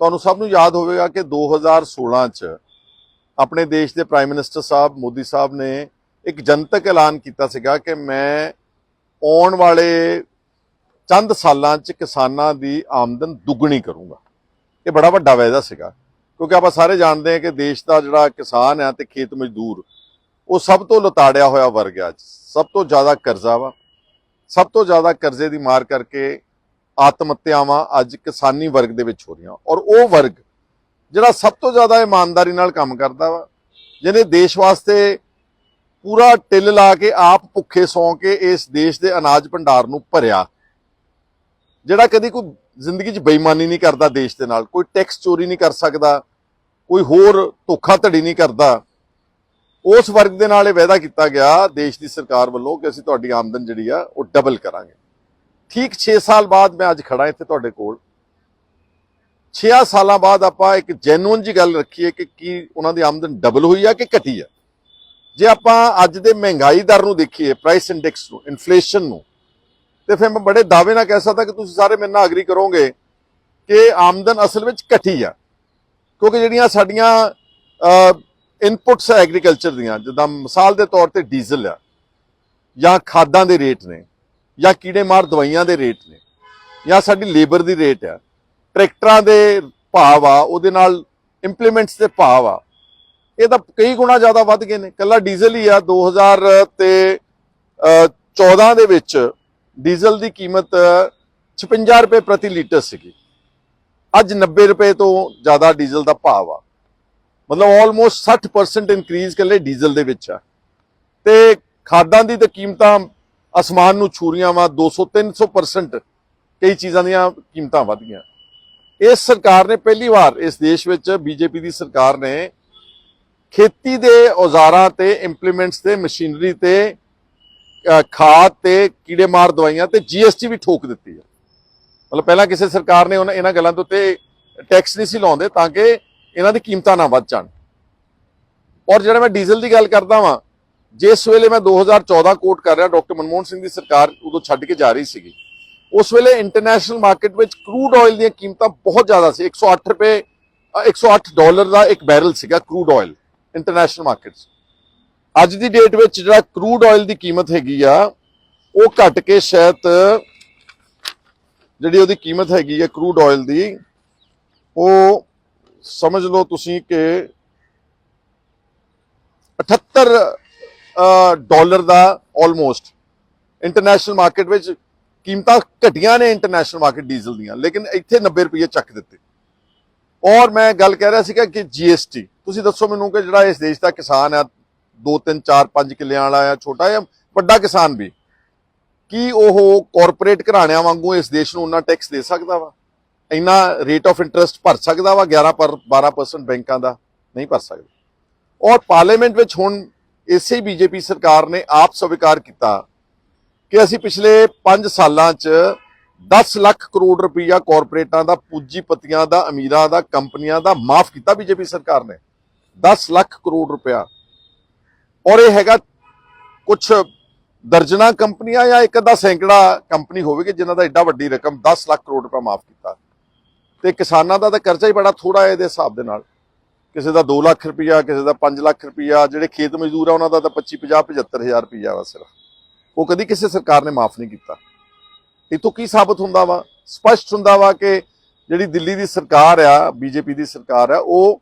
ਤੁਹਾਨੂੰ ਸਭ ਨੂੰ ਯਾਦ ਹੋਵੇਗਾ ਕਿ 2016 ਚ ਆਪਣੇ ਦੇਸ਼ ਦੇ ਪ੍ਰਾਈਮ ਮਿਨਿਸਟਰ ਸਾਹਿਬ ਮੋਦੀ ਸਾਹਿਬ ਨੇ ਇੱਕ ਜਨਤਕ ਐਲਾਨ ਕੀਤਾ ਸੀਗਾ ਕਿ ਮੈਂ ਆਉਣ ਵਾਲੇ ਚੰਦ ਸਾਲਾਂ ਚ ਕਿਸਾਨਾਂ ਦੀ ਆਮਦਨ ਦੁੱਗਣੀ ਕਰੂੰਗਾ। ਇਹ ਬੜਾ ਵੱਡਾ ਵਾਅਦਾ ਸੀਗਾ, ਕਿਉਂਕਿ ਆਪਾਂ ਸਾਰੇ ਜਾਣਦੇ ਹਾਂ ਕਿ ਦੇਸ਼ ਦਾ ਜਿਹੜਾ ਕਿਸਾਨ ਹੈ ਤੇ ਖੇਤ ਮਜ਼ਦੂਰ ਉਹ ਸਭ ਤੋਂ ਲਤਾੜਿਆ ਹੋਇਆ ਵਰਗ ਹੈ। ਸਭ ਤੋਂ ਜ਼ਿਆਦਾ ਕਰਜ਼ਾ ਵਾ, ਸਭ ਤੋਂ ਜ਼ਿਆਦਾ ਕਰਜ਼ੇ ਦੀ ਮਾਰ ਕਰਕੇ ਆਤਮ ਹੱਤਿਆਵਾਂ ਅੱਜ ਕਿਸਾਨੀ ਵਰਗ ਦੇ ਵਿੱਚ ਹੋ ਰਹੀਆਂ। ਔਰ ਉਹ ਵਰਗ ਜਿਹੜਾ ਸਭ ਤੋਂ ਜ਼ਿਆਦਾ ਇਮਾਨਦਾਰੀ ਨਾਲ ਕੰਮ ਕਰਦਾ ਵਾ, ਜਿਹਨੇ ਦੇਸ਼ ਵਾਸਤੇ ਪੂਰਾ ਟਿੱਲ ਲਾ ਕੇ ਆਪ ਭੁੱਖੇ ਸੌਂ ਕੇ ਇਸ ਦੇਸ਼ ਦੇ ਅਨਾਜ ਭੰਡਾਰ ਨੂੰ ਭਰਿਆ, ਜਿਹੜਾ ਕਦੀ ਕੋਈ ਜ਼ਿੰਦਗੀ 'ਚ ਬੇਈਮਾਨੀ ਨਹੀਂ ਕਰਦਾ ਦੇਸ਼ ਦੇ ਨਾਲ, ਕੋਈ ਟੈਕਸ ਚੋਰੀ ਨਹੀਂ ਕਰ ਸਕਦਾ, ਕੋਈ ਹੋਰ ਧੋਖਾਧੜੀ ਨਹੀਂ ਕਰਦਾ, ਉਸ ਵਰਗ ਦੇ ਨਾਲ ਇਹ ਵਾਅਦਾ ਕੀਤਾ ਗਿਆ ਦੇਸ਼ ਦੀ ਸਰਕਾਰ ਵੱਲੋਂ ਕਿ ਅਸੀਂ ਤੁਹਾਡੀ ਆਮਦਨ ਜਿਹੜੀ ਆ ਉਹ ਡਬਲ ਕਰਾਂਗੇ। ਠੀਕ 6 ਸਾਲ ਬਾਅਦ ਮੈਂ ਅੱਜ ਖੜਾ ਇੱਥੇ ਤੁਹਾਡੇ ਕੋਲ। 6 ਸਾਲਾਂ ਬਾਅਦ ਆਪਾਂ ਇੱਕ ਜੈਨੂਇਨ ਜੀ ਗੱਲ ਰੱਖੀਏ ਕਿ ਕੀ ਉਹਨਾਂ ਦੀ ਆਮਦਨ ਡਬਲ ਹੋਈ ਆ ਕਿ ਘਟੀ ਆ। ਜੇ ਆਪਾਂ ਅੱਜ ਦੇ ਮਹਿੰਗਾਈ ਦਰ ਨੂੰ ਦੇਖੀਏ, ਪ੍ਰਾਈਸ ਇੰਡੈਕਸ ਨੂੰ, ਇਨਫਲੇਸ਼ਨ ਨੂੰ, ਤੇ ਫਿਰ ਮੈਂ ਬੜੇ ਦਾਅਵੇ ਨਾਲ ਕਹਿ ਸਕਦਾ ਕਿ ਤੁਸੀਂ ਸਾਰੇ ਮੇਰੇ ਨਾਲ ਅਗਰੀ ਕਰੋਗੇ ਕਿ ਆਮਦਨ ਅਸਲ ਵਿੱਚ ਘਟੀ ਆ, ਕਿਉਂਕਿ ਜਿਹੜੀਆਂ ਸਾਡੀਆਂ ਇਨਪੁਟਸ ਐਗਰੀਕਲਚਰ ਦੀਆਂ, ਜਿੱਦਾਂ ਮਿਸਾਲ ਦੇ ਤੌਰ ਤੇ ਡੀਜ਼ਲ ਆ, ਜਾਂ ਖਾਦਾਂ ਦੇ ਰੇਟ ਨੇ, ਜਾਂ ਕੀੜੇ ਮਾਰ ਦਵਾਈਆਂ ਦੇ ਰੇਟ ਨੇ, ਜਾਂ ਸਾਡੀ ਲੇਬਰ ਦੀ ਰੇਟ ਆ, ਟਰੈਕਟਰਾਂ ਦੇ ਭਾਅ ਆ, ਉਹਦੇ ਨਾਲ ਇੰਪਲੀਮੈਂਟਸ ਦੇ ਭਾਅ ਆ, ਇਹ ਤਾਂ ਕਈ ਗੁਣਾ ਜ਼ਿਆਦਾ ਵੱਧ ਗਏ ਨੇ। ਕੱਲਾ ਡੀਜ਼ਲ ਹੀ ਆ 2014 ਦੇ ਵਿੱਚ ਡੀਜ਼ਲ ਦੀ ਕੀਮਤ 56 ਰੁਪਏ ਪ੍ਰਤੀ ਲੀਟਰ ਸੀਗੀ, ਅੱਜ 90 ਰੁਪਏ ਤੋਂ ਜ਼ਿਆਦਾ ਡੀਜ਼ਲ ਦਾ ਭਾਅ ਆ। ਮਤਲਬ ਆਲਮੋਸਟ 60% ਇਨਕਰੀਜ਼ ਕੱਲੇ ਡੀਜ਼ਲ ਦੇ ਵਿੱਚ ਆ। ਤੇ ਖਾਦਾਂ ਦੀ ਤਾਂ ਕੀਮਤਾਂ ਅਸਮਾਨ ਨੂੰ ਛੂ ਰਹੀਆਂ ਵਾ, 200-300% ਕਈ ਚੀਜ਼ਾਂ ਦੀਆਂ ਕੀਮਤਾਂ ਵਧ ਗਈਆਂ। ਇਸ ਸਰਕਾਰ ਨੇ ਪਹਿਲੀ ਵਾਰ ਇਸ ਦੇਸ਼ ਵਿੱਚ, ਬੀਜੇਪੀ ਦੀ ਸਰਕਾਰ ਨੇ ਖੇਤੀ ਦੇ ਔਜ਼ਾਰਾਂ ਤੇ ਇੰਪਲੀਮੈਂਟਸ ਤੇ ਮਸ਼ੀਨਰੀ ਤੇ ਖਾਦ ਤੇ ਕੀੜੇ ਮਾਰ ਦਵਾਈਆਂ ਤੇ GST ਵੀ ਠੋਕ ਦਿੱਤੀ ਹੈ। ਮਤਲਬ ਪਹਿਲਾਂ ਕਿਸੇ ਸਰਕਾਰ ਨੇ ਇਹਨਾਂ ਗੱਲਾਂ ਦੇ ਉੱਤੇ ਟੈਕਸ ਨਹੀਂ ਸੀ ਲਾਉਂਦੇ ਤਾਂ ਕਿ ਇਹਨਾਂ ਦੀ ਕੀਮਤਾਂ ਨਾ ਵੱਧ ਜਾਣ। ਔਰ ਜਿਹੜਾ ਮੈਂ ਡੀਜ਼ਲ ਦੀ ਗੱਲ ਕਰਦਾ ਵਾਂ, ਜਿਸ ਵੇਲੇ ਮੈਂ 2014 ਕੋਟ ਕਰ ਰਿਹਾ, ਡਾਕਟਰ ਮਨਮੋਹਨ ਸਿੰਘ ਦੀ ਸਰਕਾਰ ਉਦੋਂ ਛੱਡ ਕੇ ਜਾ ਰਹੀ ਸੀਗੀ, ਉਸ ਵੇਲੇ ਇੰਟਰਨੈਸ਼ਨਲ ਮਾਰਕੀਟ ਵਿੱਚ ਕਰੂਡ ਆਇਲ ਦੀਆਂ ਕੀਮਤਾਂ ਬਹੁਤ ਜ਼ਿਆਦਾ ਸੀ। 108 ਡਾਲਰ ਦਾ ਇੱਕ ਬੈਰਲ ਸੀਗਾ ਕਰੂਡ ਆਇਲ ਇੰਟਰਨੈਸ਼ਨਲ ਮਾਰਕੀਟ 'ਚ। ਅੱਜ ਦੀ ਡੇਟ ਵਿੱਚ ਜਿਹੜਾ ਕਰੂਡ ਆਇਲ ਦੀ ਕੀਮਤ ਹੈਗੀ ਆ ਉਹ ਘਟ ਕੇ ਸ਼ਾਇਦ ਜਿਹੜੀ ਉਹਦੀ ਕੀਮਤ ਹੈਗੀ ਆ ਕਰੂਡ ਆਇਲ ਦੀ, ਉਹ ਸਮਝ ਲਓ ਤੁਸੀਂ ਕਿ 78 ਡਾਲਰ ਦਾ ਆਲਮੋਸਟ ਇੰਟਰਨੈਸ਼ਨਲ ਮਾਰਕੀਟ ਵਿੱਚ ਕੀਮਤਾਂ ਘਟੀਆਂ ਨੇ ਇੰਟਰਨੈਸ਼ਨਲ ਮਾਰਕੀਟ ਡੀਜ਼ਲ ਦੀਆਂ, ਲੇਕਿਨ ਇੱਥੇ 90 ਰੁਪਏ ਚੱਕ ਦਿੱਤੇ। ਔਰ ਮੈਂ ਗੱਲ ਕਹਿ ਰਿਹਾ ਸੀਗਾ ਕਿ GST, ਤੁਸੀਂ ਦੱਸੋ ਮੈਨੂੰ ਕਿ ਜਿਹੜਾ ਇਸ ਦੇਸ਼ ਦਾ ਕਿਸਾਨ ਆ, 2, 3, 4, 5 ਕਿੱਲਿਆਂ ਵਾਲਾ ਆ, ਛੋਟਾ ਜਾਂ ਵੱਡਾ ਕਿਸਾਨ ਵੀ, ਕੀ ਉਹ ਕਾਰਪੋਰੇਟ ਘਰਾਣਿਆਂ ਵਾਂਗੂ ਇਸ ਦੇਸ਼ ਨੂੰ ਉਹਨਾਂ ਟੈਕਸ ਦੇ ਸਕਦਾ ਵਾ? ਇੰਨਾ ਰੇਟ ਆਫ ਇੰਟਰਸਟ ਭਰ ਸਕਦਾ ਵਾ 11-12% ਬੈਂਕਾਂ ਦਾ? ਨਹੀਂ ਭਰ ਸਕਦਾ। ਔਰ ਪਾਰਲੀਮੈਂਟ ਵਿੱਚ ਹੁਣ ਇਸੇ ਬੀਜੇਪੀ ਸਰਕਾਰ ਨੇ ਆਪ ਸਵੀਕਾਰ ਕੀਤਾ ਕਿ ਅਸੀਂ ਪਿਛਲੇ 5 ਸਾਲਾਂ 'ਚ 10 ਲੱਖ ਕਰੋੜ ਰੁਪਈਆ ਕਾਰਪੋਰੇਟਾਂ ਦਾ, ਪੂੰਜੀਪਤੀਆਂ ਦਾ, ਅਮੀਰਾਂ ਦਾ, ਕੰਪਨੀਆਂ ਦਾ ਮਾਫ ਕੀਤਾ ਬੀਜੇਪੀ ਸਰਕਾਰ ਨੇ। 10 ਲੱਖ ਕਰੋੜ ਰੁਪਇਆ। ਔਰ ਇਹ ਹੈਗਾ ਕੁਛ ਦਰਜਨਾਂ ਕੰਪਨੀਆਂ ਜਾਂ ਇੱਕ ਅੱਧਾ ਸੈਂਕੜਾ ਕੰਪਨੀ ਹੋਵੇਗੀ ਜਿਨ੍ਹਾਂ ਦਾ ਏਡਾ ਵੱਡੀ ਰਕਮ 10 ਲੱਖ ਕਰੋੜ ਰੁਪਇਆ ਮਾਫ ਕੀਤਾ। ਤੇ ਕਿਸਾਨਾਂ ਦਾ ਤਾਂ ਕਰਜ਼ਾ ਹੀ ਬੜਾ ਥੋੜਾ ਹੈ ਇਹਦੇ ਹਿਸਾਬ ਦੇ ਨਾਲ, ਕਿਸੇ ਦਾ 2 ਲੱਖ ਰੁਪਈਆ, ਕਿਸੇ ਦਾ 5 ਲੱਖ ਰੁਪਈਆ। ਜਿਹੜੇ ਖੇਤ ਮਜ਼ਦੂਰ ਆ ਉਹਨਾਂ ਦਾ ਤਾਂ 25-50-75 ਹਜ਼ਾਰ ਰੁਪਈਆ ਵਾ ਸਿਰਫ, ਉਹ ਕਦੀ ਕਿਸੇ ਸਰਕਾਰ ਨੇ ਮਾਫ ਨਹੀਂ ਕੀਤਾ। ਇਤੋਂ ਕੀ ਸਾਬਤ ਹੁੰਦਾ ਵਾ? ਸਪਸ਼ਟ ਹੁੰਦਾ ਵਾ ਕਿ ਜਿਹੜੀ ਦਿੱਲੀ ਦੀ ਸਰਕਾਰ ਆ, ਬੀਜੇਪੀ ਦੀ ਸਰਕਾਰ ਆ, ਉਹ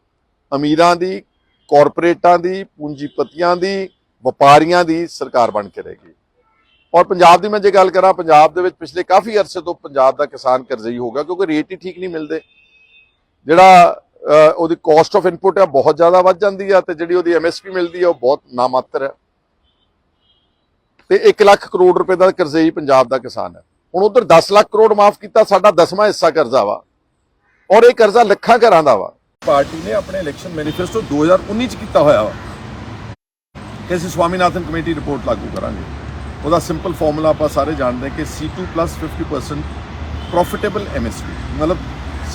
ਅਮੀਰਾਂ ਦੀ, ਕਾਰਪੋਰੇਟਾਂ ਦੀ, ਪੂੰਜੀਪਤੀਆਂ ਦੀ, ਵਪਾਰੀਆਂ ਦੀ ਸਰਕਾਰ ਬਣ ਕੇ ਰਹੇਗੀ। ਔਰ ਪੰਜਾਬ ਦੀ ਮੈਂ ਜੇ ਗੱਲ ਕਰਾਂ, ਪੰਜਾਬ ਦੇ ਵਿੱਚ ਪਿਛਲੇ ਕਾਫੀ ਅਰਸੇ ਤੋਂ ਪੰਜਾਬ ਦਾ ਕਿਸਾਨ ਕਰਜ਼ਈ ਹੋ ਗਿਆ, ਕਿਉਂਕਿ ਰੇਟ ਹੀ ਠੀਕ ਨਹੀਂ ਮਿਲਦੇ। ਜਿਹੜਾ ਉਹਦੀ ਕਾਸਟ ਆਫ ਇਨਪੁਟ ਹੈ ਬਹੁਤ ਜ਼ਿਆਦਾ ਵੱਧ ਜਾਂਦੀ ਆ, ਤੇ ਜਿਹੜੀ ਉਹਦੀ MSP ਮਿਲਦੀ ਹੈ ਉਹ ਬਹੁਤ ਨਾਮਾਤਰ ਹੈ। ਤੇ 1 ਲੱਖ ਕਰੋੜ ਰੁਪਏ ਦਾ ਕਰਜ਼ਈ ਪੰਜਾਬ ਦਾ ਕਿਸਾਨ ਹੈ। ਹੁਣ ਉਧਰ 10 ਲੱਖ ਕਰੋੜ ਮਾਫ ਕੀਤਾ, ਸਾਡਾ 10ਵਾਂ ਹਿੱਸਾ ਕਰਜ਼ਾ ਵਾ, ਔਰ ਇਹ ਕਰਜ਼ਾ ਲੱਖਾਂ ਘਰਾਂ ਦਾ ਵਾ। ਪਾਰਟੀ ਨੇ ਆਪਣੇ ਇਲੈਕਸ਼ਨ ਮੈਨੀਫੈਸਟੋ 2019 ਚ ਕੀਤਾ ਹੋਇਆ ਵਾ ਕਿ ਅਸੀਂ ਸਵਾਮੀਨਾਥਨ ਕਮੇਟੀ ਰਿਪੋਰਟ ਲਾਗੂ ਕਰਾਂਗੇ। ਉਹਦਾ ਸਿੰਪਲ ਫਾਰਮੂਲਾ ਆਪਾਂ ਸਾਰੇ ਜਾਣਦੇ ਕਿ C2 + 50% ਪ੍ਰੋਫਿਟੇਬਲ MSP, ਮਤਲਬ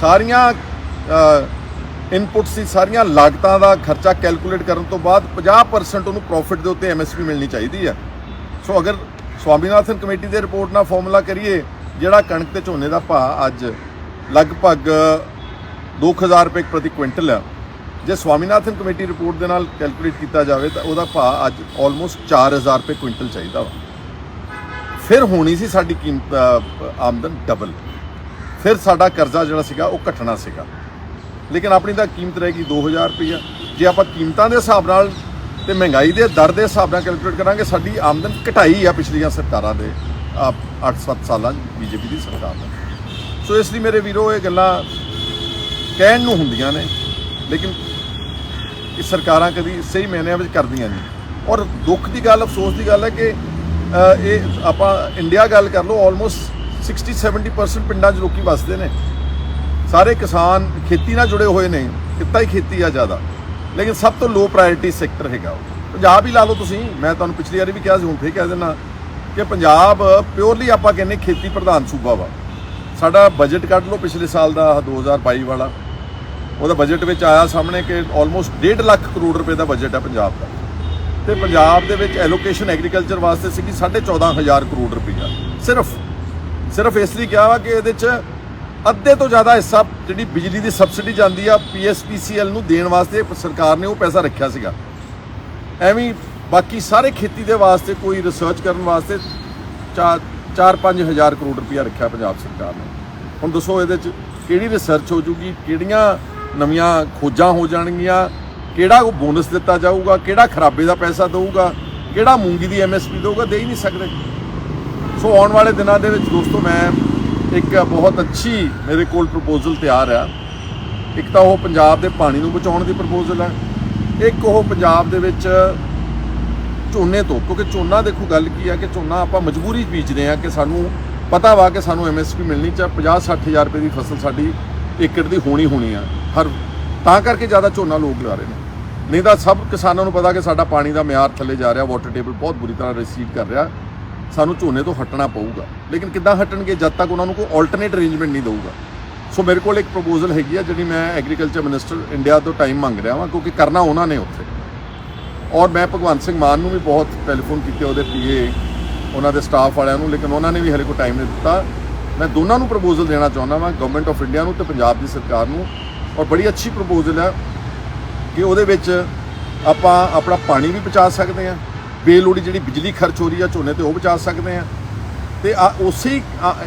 ਸਾਰੀਆਂ ਇਨਪੁਟਸ ਦੀ, ਸਾਰੀਆਂ ਲਾਗਤਾਂ ਦਾ ਖਰਚਾ ਕੈਲਕੂਲੇਟ ਕਰਨ ਤੋਂ ਬਾਅਦ 50% ਉਹਨੂੰ ਪ੍ਰੋਫਿਟ ਦੇ ਉੱਤੇ MSP ਮਿਲਣੀ ਚਾਹੀਦੀ ਹੈ। ਸੋ ਅਗਰ ਸਵਾਮੀਨਾਥਨ ਕਮੇਟੀ ਦੇ ਰਿਪੋਰਟ ਨਾਲ ਫਾਰਮੂਲਾ ਕਰੀਏ, ਜਿਹੜਾ ਕਣਕ ਤੇ ਝੋਨੇ ਦਾ ਭਾਅ ਅੱਜ ਲਗਭਗ 2000 ਰੁਪਏ ਪ੍ਰਤੀ ਕੁਇੰਟਲ ਆ। ਜੇ ਸਵਾਮੀਨਾਥਨ ਕਮੇਟੀ ਰਿਪੋਰਟ ਦੇ ਨਾਲ ਕੈਲਕੂਲੇਟ ਕੀਤਾ ਜਾਵੇ ਤਾਂ ਉਹਦਾ ਭਾਅ ਅੱਜ ਆਲਮੋਸਟ 4000 ਰੁਪਏ ਕੁਇੰਟਲ ਚਾਹੀਦਾ ਵਾ। ਫਿਰ ਹੋਣੀ ਸੀ ਸਾਡੀ ਕੀਮਤ ਆਮਦਨ ਡਬਲ, ਫਿਰ ਸਾਡਾ ਕਰਜ਼ਾ ਜਿਹੜਾ ਸੀਗਾ ਉਹ ਘਟਣਾ ਸੀਗਾ। ਲੇਕਿਨ ਆਪਣੀ ਤਾਂ ਕੀਮਤ ਰਹੇਗੀ 2000 ਰੁਪਈਆ। ਜੇ ਆਪਾਂ ਕੀਮਤਾਂ ਦੇ ਹਿਸਾਬ ਨਾਲ ਤੇ ਮਹਿੰਗਾਈ ਦੇ ਦਰ ਦੇ ਹਿਸਾਬ ਨਾਲ ਕੈਲਕੂਲੇਟ ਕਰਾਂਗੇ, ਸਾਡੀ ਆਮਦਨ ਘਟਾਈ ਆ ਪਿਛਲੀਆਂ ਸਰਕਾਰਾਂ ਦੇ 8-7 ਸਾਲਾਂ ਬੀਜੇਪੀ ਦੀ ਸਰਕਾਰ ਨੇ। ਸੋ ਇਸ ਲਈ ਮੇਰੇ ਵੀਰੋ ਇਹ ਗੱਲਾਂ ਕਹਿਣ ਨੂੰ ਹੁੰਦੀਆਂ ਨੇ, ਲੇਕਿਨ ਇਹ ਸਰਕਾਰਾਂ ਕਦੀ ਸਹੀ ਮਾਇਨਿਆਂ ਵਿੱਚ ਕਰਦੀਆਂ ਨਹੀਂ। ਔਰ ਦੁੱਖ ਦੀ ਗੱਲ, ਅਫਸੋਸ ਦੀ ਗੱਲ ਹੈ ਕਿ ਇਹ ਆਪਾਂ ਇੰਡੀਆ ਗੱਲ ਕਰ ਲਓ, ਆਲਮੋਸਟ 60-70% ਪਿੰਡਾਂ 'ਚ ਲੋਕੀ ਵੱਸਦੇ ਨੇ। ਸਾਰੇ ਕਿਸਾਨ ਖੇਤੀ ਨਾਲ ਜੁੜੇ ਹੋਏ ਨੇ, ਕਿੱਤਾ ਹੀ ਖੇਤੀ ਆ ਜ਼ਿਆਦਾ, ਲੇਕਿਨ ਸਭ ਤੋਂ ਲੋ ਪ੍ਰਾਇੋਰਟੀ ਸੈਕਟਰ ਹੈਗਾ ਉਹ ਪੰਜਾਬ ਹੀ ਲਾ ਲਓ ਤੁਸੀਂ। ਮੈਂ ਤੁਹਾਨੂੰ ਪਿਛਲੀ ਵਾਰੀ ਵੀ ਕਿਹਾ ਸੀ, ਹੁਣ ਫਿਰ ਕਹਿ ਦਿੰਦਾ ਕਿ ਪੰਜਾਬ ਪਿਓਰਲੀ ਆਪਾਂ ਕਹਿੰਦੇ ਖੇਤੀ ਪ੍ਰਧਾਨ ਸੂਬਾ ਵਾ। ਸਾਡਾ ਬਜਟ ਕੱਢ ਲਓ ਪਿਛਲੇ ਸਾਲ ਦਾ 2022 ਵਾਲਾ, ਉਹਦਾ ਬਜਟ ਵਿੱਚ ਆਇਆ ਸਾਹਮਣੇ ਕਿ ਆਲਮੋਸਟ 1.5 ਲੱਖ ਕਰੋੜ ਰੁਪਏ ਦਾ ਬਜਟ ਹੈ ਪੰਜਾਬ ਦਾ, ਤੇ ਪੰਜਾਬ ਦੇ ਵਿੱਚ ਐਲੋਕੇਸ਼ਨ ਐਗਰੀਕਲਚਰ ਵਾਸਤੇ ਸੀਗੀ 14,500 ਕਰੋੜ ਰੁਪਈਆ। ਸਿਰਫ ਇਸ ਲਈ ਕਿਹਾ ਵਾ ਕਿ ਇਹਦੇ 'ਚ ਅੱਧੇ ਤੋਂ ਜ਼ਿਆਦਾ ਹਿੱਸਾ ਜਿਹੜੀ ਬਿਜਲੀ ਦੀ ਸਬਸਿਡੀ ਜਾਂਦੀ ਆ PSPCL ਨੂੰ ਦੇਣ ਵਾਸਤੇ ਸਰਕਾਰ ਨੇ ਉਹ ਪੈਸਾ ਰੱਖਿਆ ਸੀਗਾ। ਐਵੇਂ ਬਾਕੀ ਸਾਰੇ ਖੇਤੀ ਦੇ ਵਾਸਤੇ, ਕੋਈ ਰਿਸਰਚ ਕਰਨ ਵਾਸਤੇ 4-5 ਹਜ਼ਾਰ ਕਰੋੜ ਰੁਪਈਆ ਰੱਖਿਆ ਪੰਜਾਬ ਸਰਕਾਰ ਨੇ। ਹੁਣ ਦੱਸੋ ਇਹਦੇ 'ਚ ਕਿਹੜੀ ਰਿਸਰਚ ਹੋ ਜੂਗੀ, ਕਿਹੜੀਆਂ ਨਵੀਆਂ ਖੋਜਾਂ ਹੋ ਜਾਣਗੀਆਂ, ਕਿਹੜਾ ਉਹ ਬੋਨਸ ਦਿੱਤਾ ਜਾਊਗਾ, ਕਿਹੜਾ ਖਰਾਬੇ ਦਾ ਪੈਸਾ ਦੇਊਗਾ, ਕਿਹੜਾ ਮੂੰਗੀ ਦੀ MSP ਦੇਊਗਾ, ਦੇ ਹੀ ਨਹੀਂ ਸਕਦੇ। ਸੋ ਆਉਣ ਵਾਲੇ ਦਿਨਾਂ ਦੇ ਵਿੱਚ ਦੋਸਤੋ ਮੈਂ ਇੱਕ ਬਹੁਤ ਅੱਛੀ ਮੇਰੇ ਕੋਲ ਪ੍ਰਪੋਜ਼ਲ ਤਿਆਰ ਆ। ਇੱਕ ਤਾਂ ਉਹ ਪੰਜਾਬ ਦੇ ਪਾਣੀ ਨੂੰ ਬਚਾਉਣ ਦੀ ਪ੍ਰਪੋਜ਼ਲ ਹੈ, ਇੱਕ ਉਹ ਪੰਜਾਬ ਦੇ ਵਿੱਚ ਝੋਨੇ ਤੋਂ, ਕਿਉਂਕਿ ਝੋਨਾ ਦੇਖੋ ਗੱਲ ਕੀ ਆ ਕਿ ਝੋਨਾ ਆਪਾਂ ਮਜਬੂਰੀ ਬੀਜਦੇ ਆ ਕਿ ਸਾਨੂੰ ਪਤਾ ਵਾ ਕਿ ਸਾਨੂੰ MSP ਮਿਲਣੀ ਚਾਹੀਦੀ। 50-60 ਹਜ਼ਾਰ ਰੁਪਏ ਦੀ ਫਸਲ ਸਾਡੀ ਏਕੜ ਦੀ ਹੋਣੀ ਆ, ਤਾਂ ਕਰਕੇ ਜ਼ਿਆਦਾ ਝੋਨਾ ਲੋਕ ਲਾ ਰਹੇ ਨੇ। ਨਹੀਂ ਤਾਂ ਸਭ ਕਿਸਾਨਾਂ ਨੂੰ ਪਤਾ ਕਿ ਸਾਡਾ ਪਾਣੀ ਦਾ ਮਿਆਰ ਥੱਲੇ ਜਾ ਰਿਹਾ, ਵਾਟਰ ਟੇਬਲ ਬਹੁਤ ਬੁਰੀ ਤਰ੍ਹਾਂ ਰਿਸੀਵ ਕਰ ਰਿਹਾ, ਸਾਨੂੰ ਝੋਨੇ ਤੋਂ ਹਟਣਾ ਪਊਗਾ। ਲੇਕਿਨ ਕਿੱਦਾਂ ਹਟਣਗੇ ਜਦ ਤੱਕ ਉਹਨਾਂ ਨੂੰ ਕੋਈ ਆਲਟਰਨੇਟ ਅਰੇਂਜਮੈਂਟ ਨਹੀਂ ਦਊਗਾ। ਸੋ ਮੇਰੇ ਕੋਲ ਇੱਕ ਪ੍ਰਪੋਜ਼ਲ ਹੈਗੀ ਆ ਜਿਹੜੀ ਮੈਂ ਐਗਰੀਕਲਚਰ ਮਿਨਿਸਟਰ ਇੰਡੀਆ ਤੋਂ ਟਾਈਮ ਮੰਗ ਰਿਹਾ ਵਾਂ, ਕਿਉਂਕਿ ਕਰਨਾ ਉਹਨਾਂ ਨੇ ਉੱਥੇ। ਔਰ ਮੈਂ ਭਗਵੰਤ ਸਿੰਘ ਮਾਨ ਨੂੰ ਵੀ ਬਹੁਤ ਟੈਲੀਫੋਨ ਕੀਤੇ, ਉਹਦੇ PA ਉਹਨਾਂ ਦੇ ਸਟਾਫ ਵਾਲਿਆਂ ਨੂੰ, ਲੇਕਿਨ ਉਹਨਾਂ ਨੇ ਵੀ ਹਲੇ ਕੋਈ ਟਾਈਮ ਨਹੀਂ ਦਿੱਤਾ। ਮੈਂ ਦੋਨਾਂ ਨੂੰ ਪ੍ਰਪੋਜ਼ਲ ਦੇਣਾ ਚਾਹੁੰਦਾ ਵਾਂ, ਗਵਰਨਮੈਂਟ ਆਫ ਇੰਡੀਆ ਨੂੰ ਤੇ ਪੰਜਾਬ ਦੀ ਸਰਕਾਰ ਨੂੰ। ਔਰ ਬੜੀ ਅੱਛੀ ਪ੍ਰਪੋਜ਼ਲ ਹੈ ਕਿ ਉਹਦੇ ਵਿੱਚ ਆਪਾਂ ਆਪਣਾ ਪਾਣੀ ਵੀ ਬਚਾ ਸਕਦੇ ਹਾਂ, ਬੇਲੋੜੀ ਜਿਹੜੀ ਬਿਜਲੀ ਖਰਚ ਹੋ ਰਹੀ ਆ ਝੋਨੇ ਤੇ ਉਹ ਬਚਾ ਸਕਦੇ ਹਾਂ, ਤੇ ਉਸੇ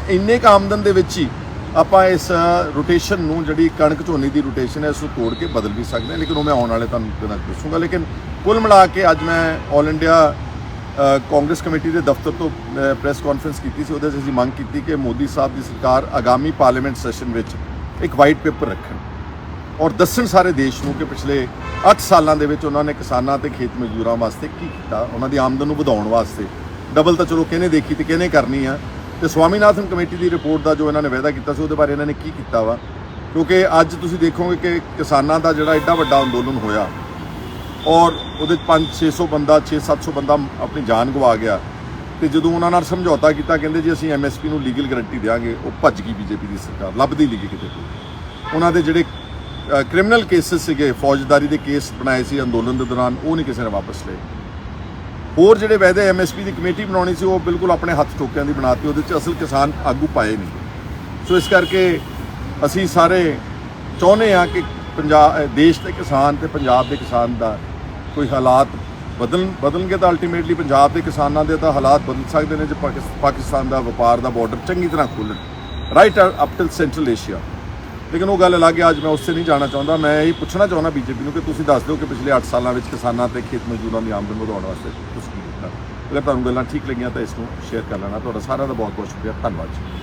ਇੰਨੇ ਕੁ ਆਮਦਨ ਦੇ ਵਿੱਚ ਹੀ ਆਪਾਂ ਇਸ ਰੋਟੇਸ਼ਨ ਨੂੰ, ਜਿਹੜੀ ਕਣਕ ਝੋਨੇ ਦੀ ਰੋਟੇਸ਼ਨ ਹੈ, ਇਸ ਨੂੰ ਤੋੜ ਕੇ ਬਦਲ ਵੀ ਸਕਦੇ ਹਾਂ। ਲੇਕਿਨ ਉਹ ਮੈਂ ਆਉਣ ਵਾਲੇ ਤੁਹਾਨੂੰ ਦਿਨਾਂ 'ਚ ਦੱਸੂਗਾ। ਲੇਕਿਨ ਕੁੱਲ ਮਿਲਾ ਕੇ ਅੱਜ ਮੈਂ ਆਲ ਇੰਡੀਆ ਕਾਂਗਰਸ ਕਮੇਟੀ ਦੇ ਦਫ਼ਤਰ ਤੋਂ ਪ੍ਰੈਸ ਕਾਨਫਰੰਸ ਕੀਤੀ ਸੀ। ਉਹਦੇ 'ਚ ਅਸੀਂ ਮੰਗ ਕੀਤੀ ਕਿ ਮੋਦੀ ਸਾਹਿਬ ਦੀ ਸਰਕਾਰ ਆਗਾਮੀ ਪਾਰਲੀਮੈਂਟ ਸੈਸ਼ਨ ਵਿੱਚ ਇੱਕ ਵਾਈਟ ਪੇਪਰ ਰੱਖਣ ਔਰ ਦੱਸਣ ਸਾਰੇ ਦੇਸ਼ ਨੂੰ ਕਿ ਪਿਛਲੇ 8 ਸਾਲਾਂ ਦੇ ਵਿੱਚ ਉਹਨਾਂ ਨੇ ਕਿਸਾਨਾਂ ਤੇ ਖੇਤ ਮਜ਼ਦੂਰਾਂ ਵਾਸਤੇ ਕੀ ਕੀਤਾ, ਉਹਨਾਂ ਦੀ ਆਮਦਨ ਨੂੰ ਵਧਾਉਣ ਵਾਸਤੇ। ਡਬਲ ਤਾਂ ਚਲੋ ਕਿਹਨੇ ਦੇਖੀ ਤੇ ਕਿਹਨੇ ਕਰਨੀ ਆ, ਤੇ ਸਵਾਮੀਨਾਥਨ ਕਮੇਟੀ ਦੀ ਰਿਪੋਰਟ ਦਾ ਜੋ ਇਹਨਾਂ ਨੇ ਵਾਅਦਾ ਕੀਤਾ ਸੀ ਉਹਦੇ ਬਾਰੇ ਇਹਨਾਂ ਨੇ ਕੀ ਕੀਤਾ ਵਾ। ਕਿਉਂਕਿ ਅੱਜ ਤੁਸੀਂ ਦੇਖੋਗੇ ਕਿ ਕਿਸਾਨਾਂ ਦਾ ਜਿਹੜਾ ਐਡਾ ਵੱਡਾ ਅੰਦੋਲਨ ਹੋਇਆ ਔਰ ਉਹਦੇ 500-600 ਬੰਦਾ, 600-700 ਬੰਦਾ ਆਪਣੀ ਜਾਨ ਗਵਾ ਗਿਆ, ਤੇ ਜਦੋਂ ਉਹਨਾਂ ਨਾਲ ਸਮਝੌਤਾ ਕੀਤਾ, ਕਹਿੰਦੇ ਜੀ ਅਸੀਂ MSP ਨੂੰ ਲੀਗਲ ਗਰੰਟੀ ਦੇਵਾਂਗੇ, ਉਹ ਭੱਜ ਗਈ ਬੀਜੇਪੀ ਦੀ ਸਰਕਾਰ, ਲੱਭਦੀ ਨਹੀਂ ਕਿਤੇ। ਉਹਨਾਂ ਦੇ ਜਿਹੜੇ ਕ੍ਰਿਮੀਨਲ ਕੇਸਿਸ ਸੀਗੇ, ਫੌਜਦਾਰੀ ਦੇ ਕੇਸ ਬਣਾਏ ਸੀ ਅੰਦੋਲਨ ਦੇ ਦੌਰਾਨ, ਉਹ ਨਹੀਂ ਕਿਸੇ ਨੇ ਵਾਪਸ ਲਏ। ਹੋਰ ਜਿਹੜੇ ਵਾਅਦੇ MSP ਦੀ ਕਮੇਟੀ ਬਣਾਉਣੀ ਸੀ, ਉਹ ਬਿਲਕੁਲ ਆਪਣੇ ਹੱਥ ਟੋਕਿਆਂ ਦੀ ਬਣਾਤੀ, ਉਹਦੇ 'ਚ ਅਸਲ ਕਿਸਾਨ ਆਗੂ ਪਾਏ ਨਹੀਂ। ਸੋ ਇਸ ਕਰਕੇ ਅਸੀਂ ਸਾਰੇ ਚਾਹੁੰਦੇ ਹਾਂ ਕਿ ਦੇਸ਼ ਦੇ ਕਿਸਾਨ ਤੇ ਪੰਜਾਬ ਦੇ ਕਿਸਾਨ ਦਾ ਕੋਈ ਹਾਲਾਤ ਬਦਲਣਗੇ ਤਾਂ ਅਲਟੀਮੇਟਲੀ ਪੰਜਾਬ ਦੇ ਕਿਸਾਨਾਂ ਦੇ ਤਾਂ ਹਾਲਾਤ ਬਦਲ ਸਕਦੇ ਨੇ ਜੇ ਪਾਕਿਸਤਾਨ ਦਾ ਵਪਾਰ ਦਾ ਬਾਰਡਰ ਚੰਗੀ ਤਰ੍ਹਾਂ ਖੋਲ੍ਹਣ right up till central Asia. ਲੇਕਿਨ ਉਹ ਗੱਲ ਅਲੱਗ ਹੈ, ਅੱਜ ਮੈਂ ਉਸਸੇ ਨਹੀਂ ਜਾਣਾ ਚਾਹੁੰਦਾ। ਮੈਂ ਇਹ ਪੁੱਛਣਾ ਚਾਹੁੰਦਾ BJP ਨੂੰ ਕਿ ਤੁਸੀਂ ਦੱਸ ਦਿਓ ਕਿ ਪਿਛਲੇ 8 ਸਾਲਾਂ ਵਿੱਚ ਕਿਸਾਨਾਂ ਤੇ ਖੇਤ ਮਜ਼ਦੂਰਾਂ ਦੀ ਆਮਦਨ ਵਧਾਉਣ ਵਾਸਤੇ ਤੁਸੀਂ ਕੀ ਕੀਤਾ। ਅਗਰ ਤੁਹਾਨੂੰ ਗੱਲਾਂ ਠੀਕ ਲੱਗੀਆਂ ਤਾਂ ਇਸ ਨੂੰ ਸ਼ੇਅਰ ਕਰ ਲੈਣਾ। ਤੁਹਾਡਾ ਸਾਰਿਆਂ ਦਾ ਬਹੁਤ ਬਹੁਤ ਸ਼ੁਕਰੀਆ, ਧੰਨਵਾਦ ਜੀ।